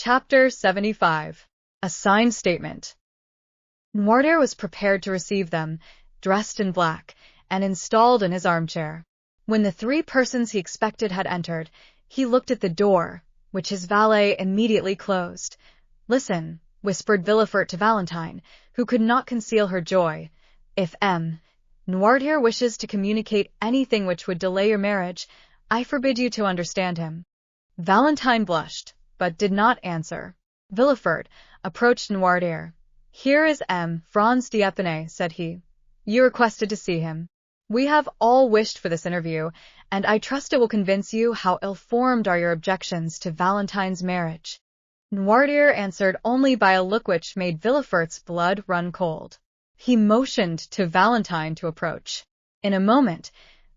Chapter 75. A Signed Statement. Noirtier was prepared to receive them, dressed in black, and installed in his armchair. When the three persons he expected had entered, he looked at the door, which his valet immediately closed. "Listen," whispered Villefort to Valentine, who could not conceal her joy. "If M. Noirtier wishes to communicate anything which would delay your marriage, I forbid you to understand him." Valentine blushed, but did not answer. Villefort approached Noirtier. "Here is M. Franz d'Épinay," said he. "You requested to see him. We have all wished for this interview, and I trust it will convince you how ill-formed are your objections to Valentine's marriage." Noirtier answered only by a look which made Villefort's blood run cold. He motioned to Valentine to approach. In a moment,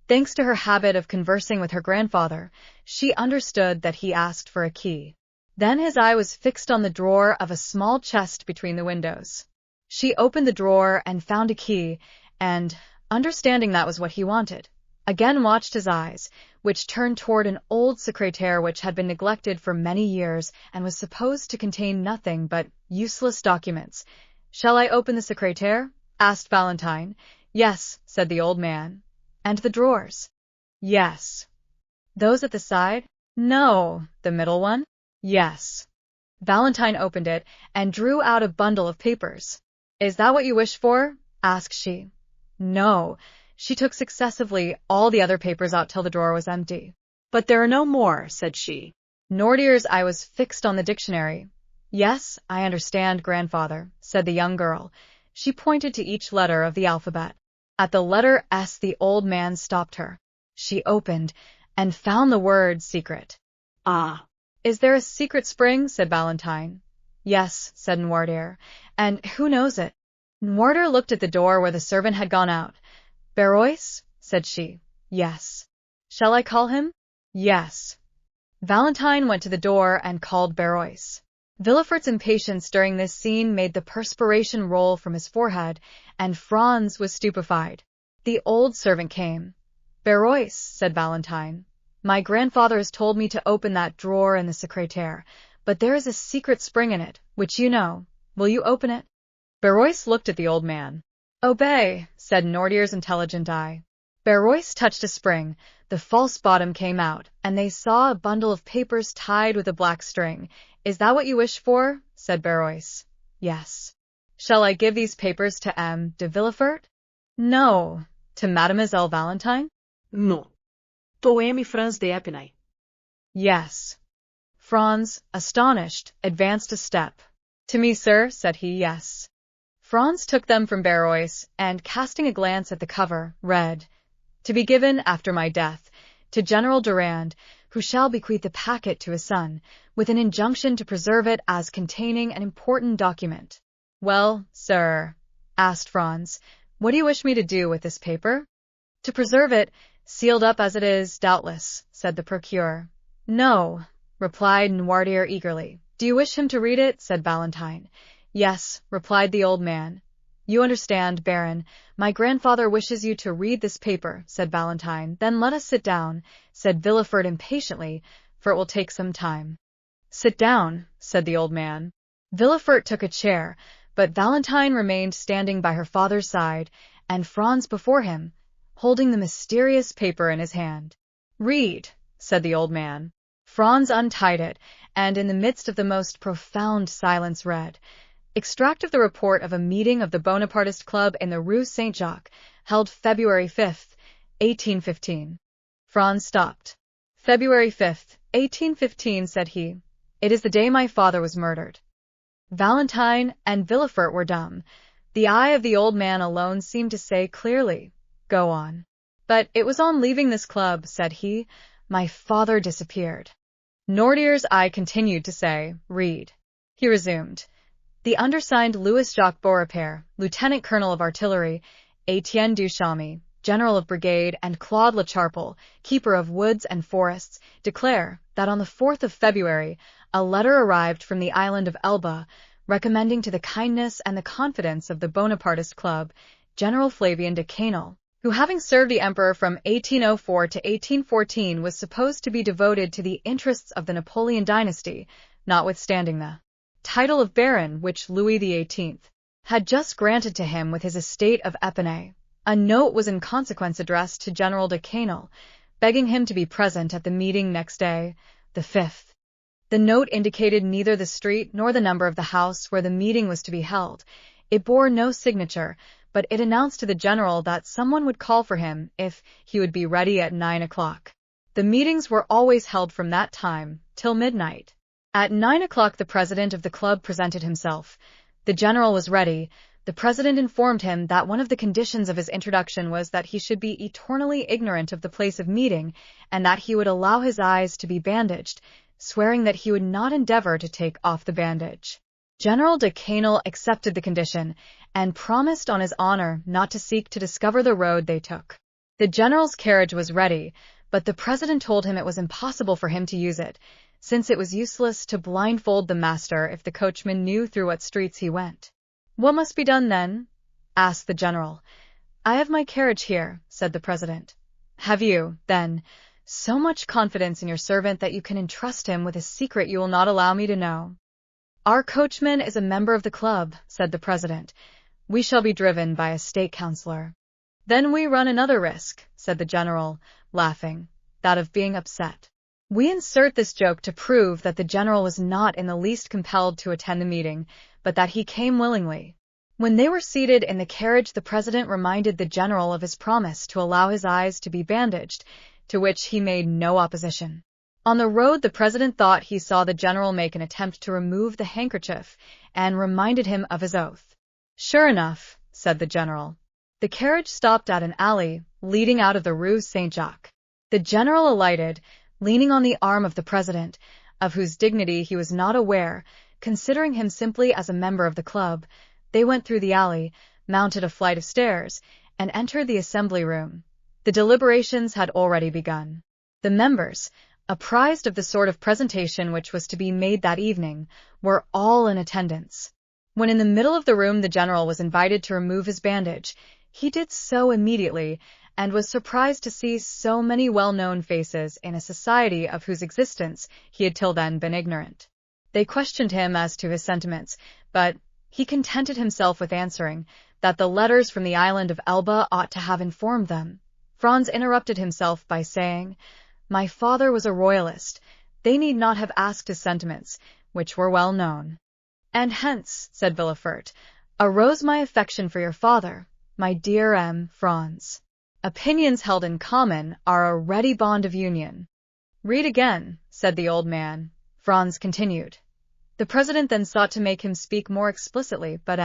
thanks to her habit of conversing with her grandfather, she understood that he asked for a key. Then his eye was fixed on the drawer of a small chest between the windows. She opened the drawer and found a key, and, understanding that was what he wanted, again watched his eyes, which turned toward an old secrétaire which had been neglected for many years and was supposed to contain nothing but useless documents. "Shall I open the secrétaire?" asked Valentine. "Yes," said the old man. "And the drawers?" "Yes." "Those at the side?" "No." "The middle one?" "Yes." Valentine opened it and drew out a bundle of papers. "Is that what you wish for?" asked she. "No." She took successively all the other papers out till the drawer was empty. "But there are no more," said she. Noirtier's eye was fixed on the dictionary. "Yes, I understand, grandfather," said the young girl. She pointed to each letter of the alphabet. At the letter S the old man stopped her. She opened and found the word secret. "Ah." "Is there a secret spring?" said Valentine. "Yes," said Noirtier, "and who knows it?" Noirtier looked at the door where the servant had gone out. "Barrois?" said she. "Yes." "Shall I call him?" "Yes." Valentine went to the door and called Barrois. Villefort's impatience during this scene made the perspiration roll from his forehead, and Franz was stupefied. The old servant came. "Barrois," said Valentine, "my grandfather has told me to open that drawer in the secrétaire, but there is a secret spring in it, which you know. Will you open it?" Barrois looked at the old man. "Obey," said Noirtier's intelligent eye. Barrois touched a spring, the false bottom came out, and they saw a bundle of papers tied with a black string. "Is that what you wish for?" said Barrois. "Yes." "Shall I give these papers to M. de Villefort?" "No." "To Mademoiselle Valentine?" "No." "To M. Franz d'Épinay." "Yes." Franz, astonished, advanced a step. "To me, sir?" said he. "Yes." Franz took them from Barrois, and, casting a glance at the cover, read, "To be given after my death, to General Durand, who shall bequeath the packet to his son, with an injunction to preserve it as containing an important document." "Well, sir," asked Franz, "what do you wish me to do with this paper?" "To preserve it, sealed up as it is, doubtless," said the procureur. "No," replied Noirtier eagerly. "Do you wish him to read it?" said Valentine. "Yes," replied the old man. "You understand, Baron, my grandfather wishes you to read this paper," said Valentine. "Then let us sit down," said Villefort impatiently, "for it will take some time." "Sit down," said the old man. Villefort took a chair, but Valentine remained standing by her father's side, and Franz before him, holding the mysterious paper in his hand. "Read," said the old man. Franz untied it, and in the midst of the most profound silence read, "Extract of the report of a meeting of the Bonapartist Club in the Rue Saint-Jacques, held February 5th, 1815. Franz stopped. "February 5th, 1815, said he. "It is the day my father was murdered." Valentine and Villefort were dumb. The eye of the old man alone seemed to say clearly, "Go on." "But it was on leaving this club," said he, "my father disappeared." Noirtier's eye continued to say, "Read." He resumed. "The undersigned Louis-Jacques Beaurepaire, Lieutenant Colonel of Artillery, Etienne Duchalmy, General of Brigade, and Claude Lecharpel, Keeper of Woods and Forests, declare that on the 4th of February, a letter arrived from the island of Elba, recommending to the kindness and the confidence of the Bonapartist Club, General Flavien de Quesnel, who having served the Emperor from 1804 to 1814 was supposed to be devoted to the interests of the Napoleon dynasty, notwithstanding the title of Baron which Louis XVIII had just granted to him with his estate of Epinay. A note was in consequence addressed to General de Canol, begging him to be present at the meeting next day, the 5th. The note indicated neither the street nor the number of the house where the meeting was to be held. It bore no signature, but it announced to the general that someone would call for him if he would be ready at 9 o'clock. The meetings were always held from that time till midnight. At 9 o'clock the president of the club presented himself. The general was ready. The president informed him that one of the conditions of his introduction was that he should be eternally ignorant of the place of meeting, and that he would allow his eyes to be bandaged, swearing that he would not endeavor to take off the bandage. General de Canol accepted the condition, and promised on his honor not to seek to discover the road they took. The general's carriage was ready, but the president told him it was impossible for him to use it, since it was useless to blindfold the master if the coachman knew through what streets he went. "What must be done, then?" asked the general. "I have my carriage here," said the president. "Have you, then, so much confidence in your servant that you can entrust him with a secret you will not allow me to know?" "Our coachman is a member of the club," said the president. "We shall be driven by a state councillor." "Then we run another risk," said the general, laughing, "that of being upset." We insert this joke to prove that the general was not in the least compelled to attend the meeting, but that he came willingly. When they were seated in the carriage, the president reminded the general of his promise to allow his eyes to be bandaged, to which he made no opposition. On the road, the president thought he saw the general make an attempt to remove the handkerchief, and reminded him of his oath. "Sure enough," said the general. The carriage stopped at an alley leading out of the Rue Saint-Jacques. The general alighted, leaning on the arm of the president, of whose dignity he was not aware, considering him simply as a member of the club. They went through the alley, mounted a flight of stairs, and entered the assembly room. The deliberations had already begun. The members, apprised of the sort of presentation which was to be made that evening, were all in attendance. When in the middle of the room the general was invited to remove his bandage, he did so immediately, and was surprised to see so many well-known faces in a society of whose existence he had till then been ignorant. They questioned him as to his sentiments, but he contented himself with answering that the letters from the island of Elba ought to have informed them. Franz interrupted himself by saying, "My father was a royalist. They need not have asked his sentiments, which were well known." "And hence," said Villefort, "arose my affection for your father, my dear Franz. Opinions held in common are a ready bond of union." "Read again," said the old man. Franz continued. The president then sought to make him speak more explicitly, but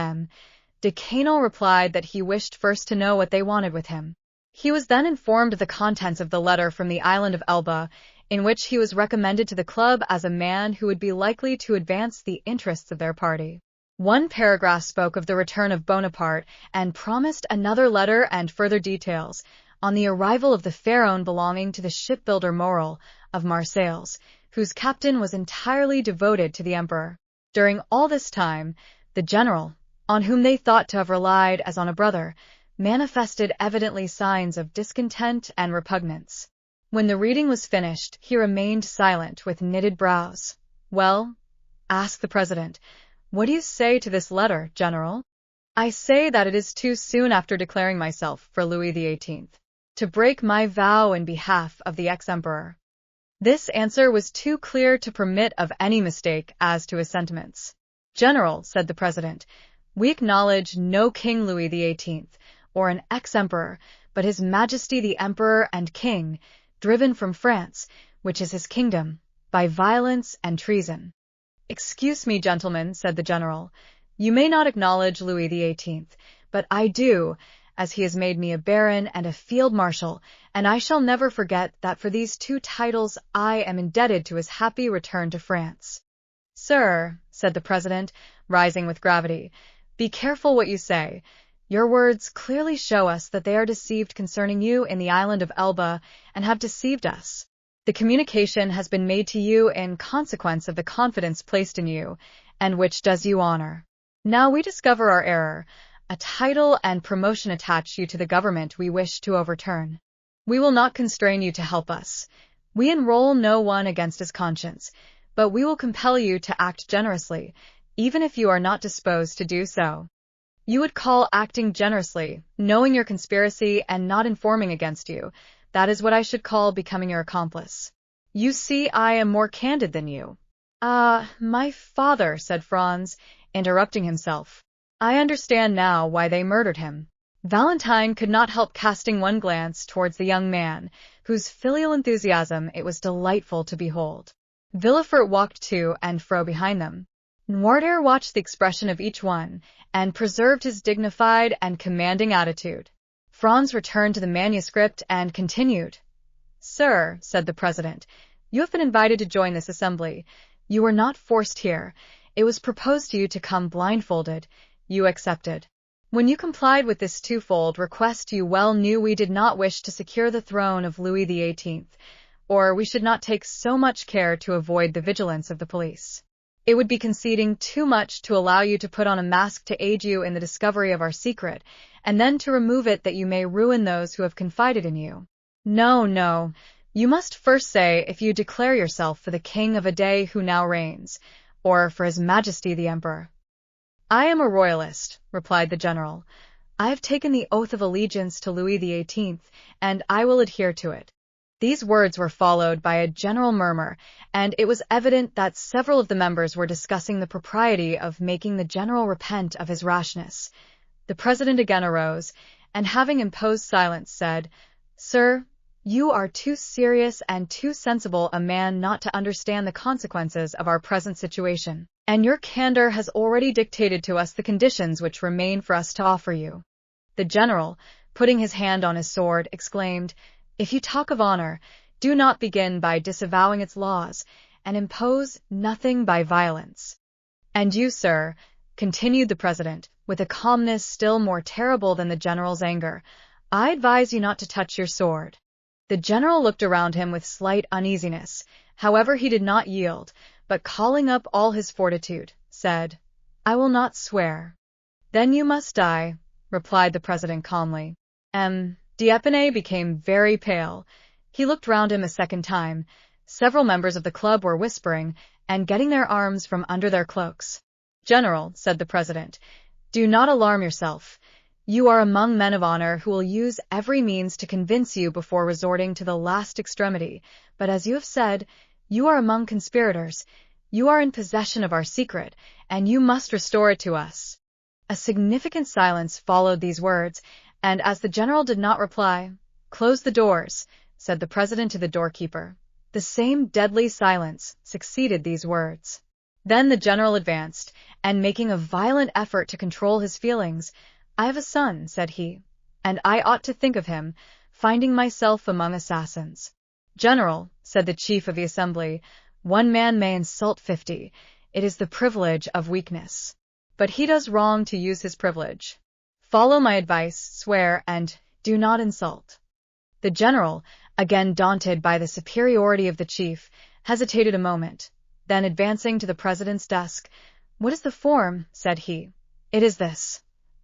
de Canol replied that he wished first to know what they wanted with him. He was then informed of the contents of the letter from the island of Elba, in which he was recommended to the club as a man who would be likely to advance the interests of their party. One paragraph spoke of the return of Bonaparte, and promised another letter and further details on the arrival of the pharaon belonging to the shipbuilder Morel of Marseilles, whose captain was entirely devoted to the emperor. During all this time, the general, on whom they thought to have relied as on a brother, manifested evidently signs of discontent and repugnance. When the reading was finished, he remained silent with knitted brows. "Well," asked the president, "what do you say to this letter, General?" "I say that it is too soon after declaring myself for Louis XVIII. to break my vow in behalf of the ex-emperor." This answer was too clear to permit of any mistake as to his sentiments. "General," said the president, "we acknowledge no King Louis XVIII, or an ex-emperor, but His Majesty the Emperor and King, driven from France, which is his kingdom, by violence and treason." "Excuse me, gentlemen," said the general, "you may not acknowledge Louis XVIII, but I do, as he has made me a baron and a field marshal, and I shall never forget that for these two titles I am indebted to his happy return to France." "Sir," said the president, rising with gravity, "be careful what you say. Your words clearly show us that they are deceived concerning you in the island of Elba, and have deceived us. The communication has been made to you in consequence of the confidence placed in you, and which does you honor. Now we discover our error. A title and promotion attach you to the government we wish to overturn. We will not constrain you to help us. We enroll no one against his conscience. but we will compel you to act generously, even if you are not disposed to do so. You would call acting generously, knowing your conspiracy and not informing against you. That is what I should call becoming your accomplice. You see, I am more candid than you. My father, said Franz, interrupting himself. I understand now why they murdered him. Valentine could not help casting one glance towards the young man, whose filial enthusiasm it was delightful to behold. Villefort walked to and fro behind them. Noirtier watched the expression of each one, and preserved his dignified and commanding attitude. Franz returned to the manuscript and continued. Sir, said the president, you have been invited to join this assembly. You were not forced here. It was proposed to you to come blindfolded. You accepted. When you complied with this twofold request, you well knew we did not wish to secure the throne of Louis XVIII, or we should not take so much care to avoid the vigilance of the police. It would be conceding too much to allow you to put on a mask to aid you in the discovery of our secret, and then to remove it that you may ruin those who have confided in you. No. You must first say if you declare yourself for the king of a day who now reigns, or for His Majesty the Emperor. I am a royalist, replied the general. I have taken the oath of allegiance to Louis XVIII, and I will adhere to it. These words were followed by a general murmur, and it was evident that several of the members were discussing the propriety of making the general repent of his rashness. The president again arose, and having imposed silence, said, Sir, you are too serious and too sensible a man not to understand the consequences of our present situation, and your candor has already dictated to us the conditions which remain for us to offer you. The general, putting his hand on his sword, exclaimed, If you talk of honor, do not begin by disavowing its laws, and impose nothing by violence. And you, sir, continued the president, with a calmness still more terrible than the general's anger, I advise you not to touch your sword. The general looked around him with slight uneasiness. However, he did not yield, but calling up all his fortitude, said, I will not swear. Then you must die, replied the president calmly. D'Épinay became very pale. He looked round him a second time. Several members of the club were whispering, and getting their arms from under their cloaks. General, said the president, do not alarm yourself. You are among men of honor who will use every means to convince you before resorting to the last extremity, but as you have said, you are among conspirators. You are in possession of our secret, and you must restore it to us. A significant silence followed these words, and as the general did not reply, Close the doors, said the president to the doorkeeper. The same deadly silence succeeded these words. Then the general advanced, and making a violent effort to control his feelings, I have a son, said he, and I ought to think of him, finding myself among assassins. General, said the chief of the assembly, one man may insult 50. It is the privilege of weakness. But he does wrong to use his privilege. Follow my advice, swear, and do not insult. The general, again daunted by the superiority of the chief, hesitated a moment. Then advancing to the president's desk, What is the form? Said he. It is this.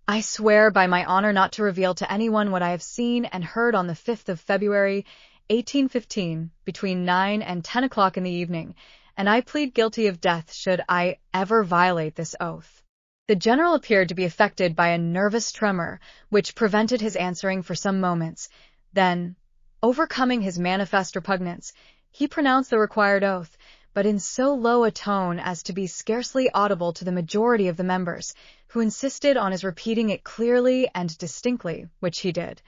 I swear by my honor not to reveal to anyone what I have seen and heard on the 5th of February, 1815, between 9 and 10 o'clock in the evening, and I plead guilty of death should I ever violate this oath. The general appeared to be affected by a nervous tremor, which prevented his answering for some moments. Then, overcoming his manifest repugnance, he pronounced the required oath, but in so low a tone as to be scarcely audible to the majority of the members, who insisted on his repeating it clearly and distinctly, which he did.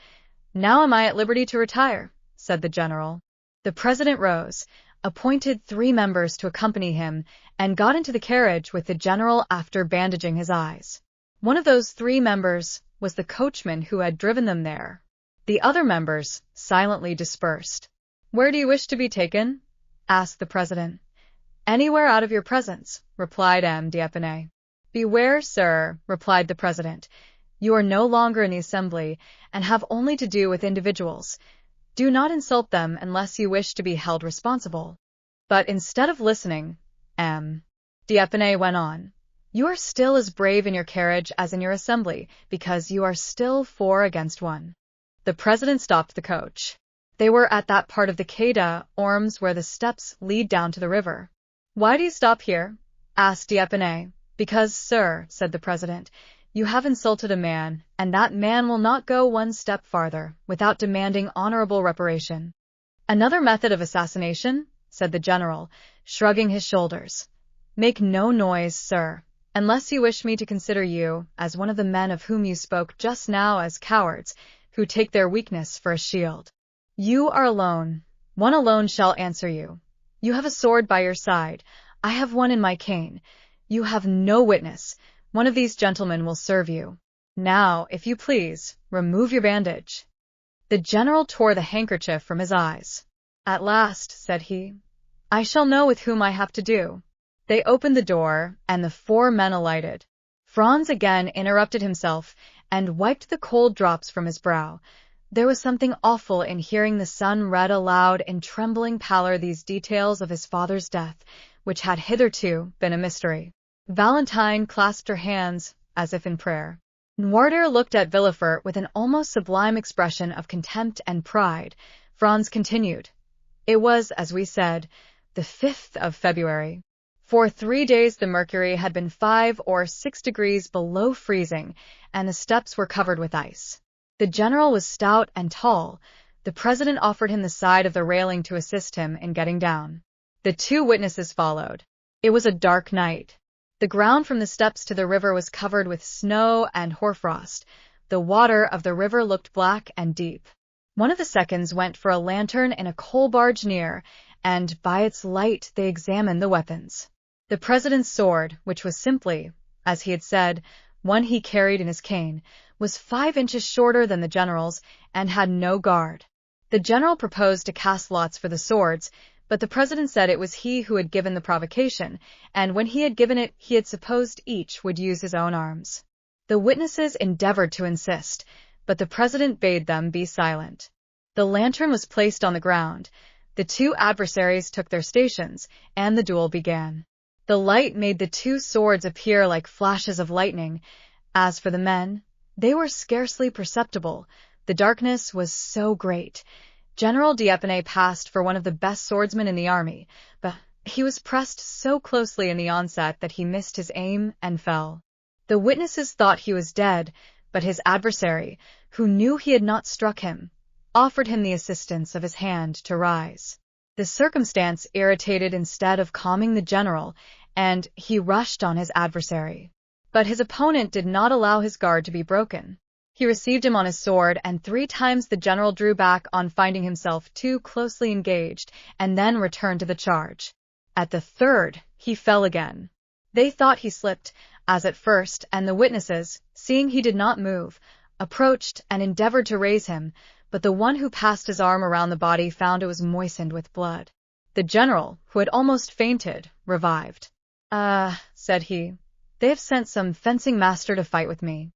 Now am I at liberty to retire, said the general. The president rose, appointed 3 members to accompany him, and got into the carriage with the general after bandaging his eyes. One of those 3 members was the coachman who had driven them there. The other members silently dispersed. Where do you wish to be taken? Asked the president. Anywhere out of your presence, replied D'Épinay. Beware, sir, replied the president. You are no longer in the assembly, and have only to do with individuals. Do not insult them unless you wish to be held responsible. But instead of listening, D'Épinay went on. You are still as brave in your carriage as in your assembly, because you are still 4 against 1. The president stopped the coach. They were at that part of the Quai d'Ormes where the steps lead down to the river. Why do you stop here? Asked D'Epinay. Because, sir, said the president, you have insulted a man, and that man will not go one step farther without demanding honorable reparation. Another method of assassination? Said the general, shrugging his shoulders. Make no noise, sir, unless you wish me to consider you as one of the men of whom you spoke just now as cowards, who take their weakness for a shield. You are alone. One alone shall answer you. You have a sword by your side. I have one in my cane. You have no witness. One of these gentlemen will serve you. Now, if you please, remove your bandage. The general tore the handkerchief from his eyes. At last, said he, I shall know with whom I have to do. They opened the door, and the 4 men alighted. Franz again interrupted himself and wiped the cold drops from his brow. There was something awful in hearing the son read aloud in trembling pallor these details of his father's death, which had hitherto been a mystery. Valentine clasped her hands, as if in prayer. Noirtier looked at Villefort with an almost sublime expression of contempt and pride. Franz continued. It was, as we said, the 5th of February. For 3 days the mercury had been 5 or 6 degrees below freezing, and the steps were covered with ice. The general was stout and tall. The president offered him the side of the railing to assist him in getting down. The 2 witnesses followed. It was a dark night. The ground from the steps to the river was covered with snow and hoarfrost. The water of the river looked black and deep. One of the seconds went for a lantern in a coal barge near, and by its light they examined the weapons. The president's sword, which was simply, as he had said, one he carried in his cane, was 5 inches shorter than the general's and had no guard. The general proposed to cast lots for the swords, but the president said it was he who had given the provocation, and when he had given it, he had supposed each would use his own arms. The witnesses endeavored to insist, but the president bade them be silent. The lantern was placed on the ground. The 2 adversaries took their stations, and the duel began. The light made the 2 swords appear like flashes of lightning. As for the men, they were scarcely perceptible. The darkness was so great. General D'Epinay passed for one of the best swordsmen in the army, but he was pressed so closely in the onset that he missed his aim and fell. The witnesses thought he was dead, but his adversary, who knew he had not struck him, offered him the assistance of his hand to rise. The circumstance irritated instead of calming the general, and he rushed on his adversary. But his opponent did not allow his guard to be broken. He received him on his sword, and 3 times the general drew back on finding himself too closely engaged, and then returned to the charge. At the 3rd, he fell again. They thought he slipped, as at first, and the witnesses, seeing he did not move, approached and endeavored to raise him, but the one who passed his arm around the body found it was moistened with blood. The general, who had almost fainted, revived. Said he, they have sent some fencing master to fight with me.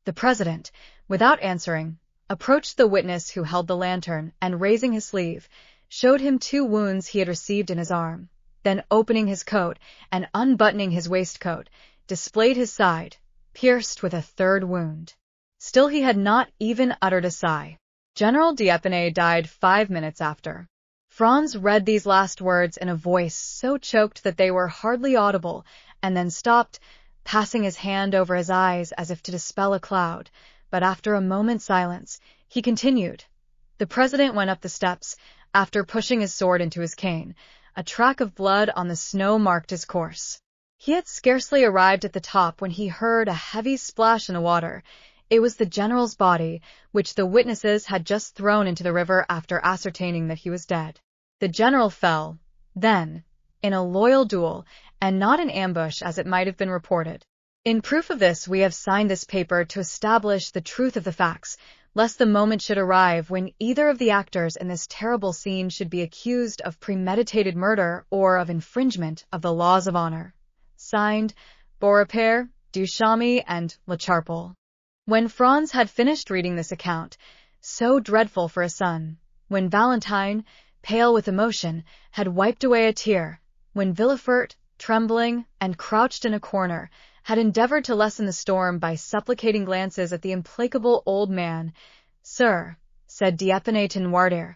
The president, without answering, approached the witness who held the lantern, and raising his sleeve, showed him 2 wounds he had received in his arm. Then opening his coat and unbuttoning his waistcoat, displayed his side, pierced with a 3rd wound. Still he had not even uttered a sigh. General D'Epinay died 5 minutes after. Franz read these last words in a voice so choked that they were hardly audible, and then stopped, passing his hand over his eyes as if to dispel a cloud, but after a moment's silence, he continued. The president went up the steps, after pushing his sword into his cane. A track of blood on the snow marked his course. He had scarcely arrived at the top when he heard a heavy splash in the water. It was the general's body, which the witnesses had just thrown into the river after ascertaining that he was dead. The general fell, then, in a loyal duel, and not in ambush as it might have been reported. In proof of this we have signed this paper to establish the truth of the facts, lest the moment should arrive when either of the actors in this terrible scene should be accused of premeditated murder or of infringement of the laws of honor. Signed, Beaurepaire, Duchamp, and Lecharpel. When Franz had finished reading this account, so dreadful for a son, when Valentine, pale with emotion, had wiped away a tear, when Villefort, trembling and crouched in a corner, had endeavored to lessen the storm by supplicating glances at the implacable old man, "Sir," said D'Epinay to Noirtier,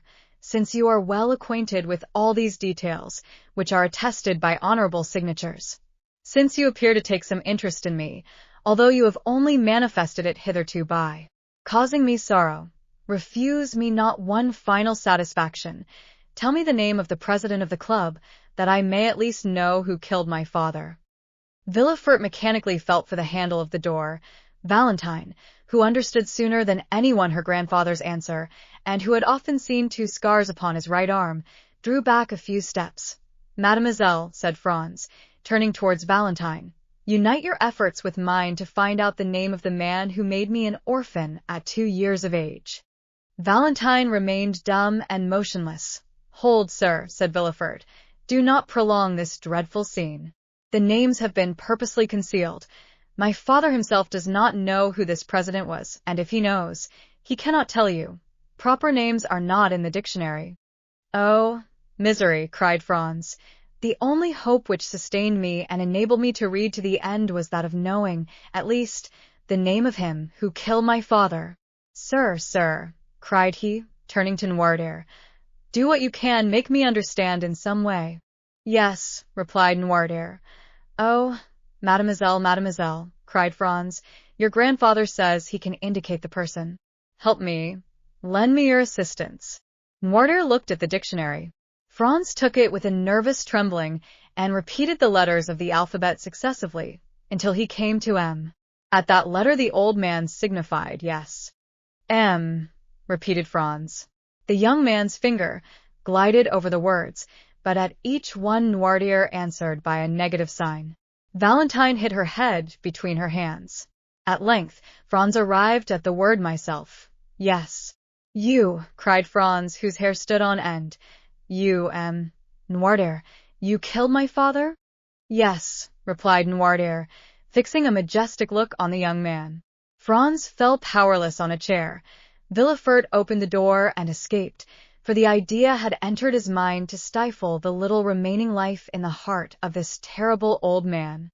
since you are well acquainted with all these details, which are attested by honorable signatures. Since you appear to take some interest in me, although you have only manifested it hitherto by causing me sorrow, refuse me not one final satisfaction. Tell me the name of the president of the club, that I may at least know who killed my father." Villefort mechanically felt for the handle of the door. Valentine, who understood sooner than anyone her grandfather's answer, and who had often seen 2 scars upon his right arm, drew back a few steps. "Mademoiselle," said Franz, turning towards Valentine, "unite your efforts with mine to find out the name of the man who made me an orphan at 2 years of age." Valentine remained dumb and motionless. "Hold, sir," said Villefort. "Do not prolong this dreadful scene. The names have been purposely concealed. My father himself does not know who this president was, and if he knows, he cannot tell you. Proper names are not in the dictionary." "Oh, misery!" cried Franz. "The only hope which sustained me and enabled me to read to the end was that of knowing, at least, the name of him who killed my father." Sir," cried he, turning to Noirtier, "do what you can, make me understand in some way." "Yes," replied Noirtier. "Oh, mademoiselle," cried Franz, "your grandfather says he can indicate the person. Help me. Lend me your assistance." Noirtier looked at the dictionary. Franz took it with a nervous trembling and repeated the letters of the alphabet successively until he came to M. At that letter the old man signified yes. "M," repeated Franz. The young man's finger glided over the words, but at each one Noirtier answered by a negative sign. Valentine hid her head between her hands. At length Franz arrived at the word myself. "Yes." "You," cried Franz, whose hair stood on end. "You, Noirtier, you killed my father?" "Yes," replied Noirtier, fixing a majestic look on the young man. Franz fell powerless on a chair. Villefort opened the door and escaped, for the idea had entered his mind to stifle the little remaining life in the heart of this terrible old man.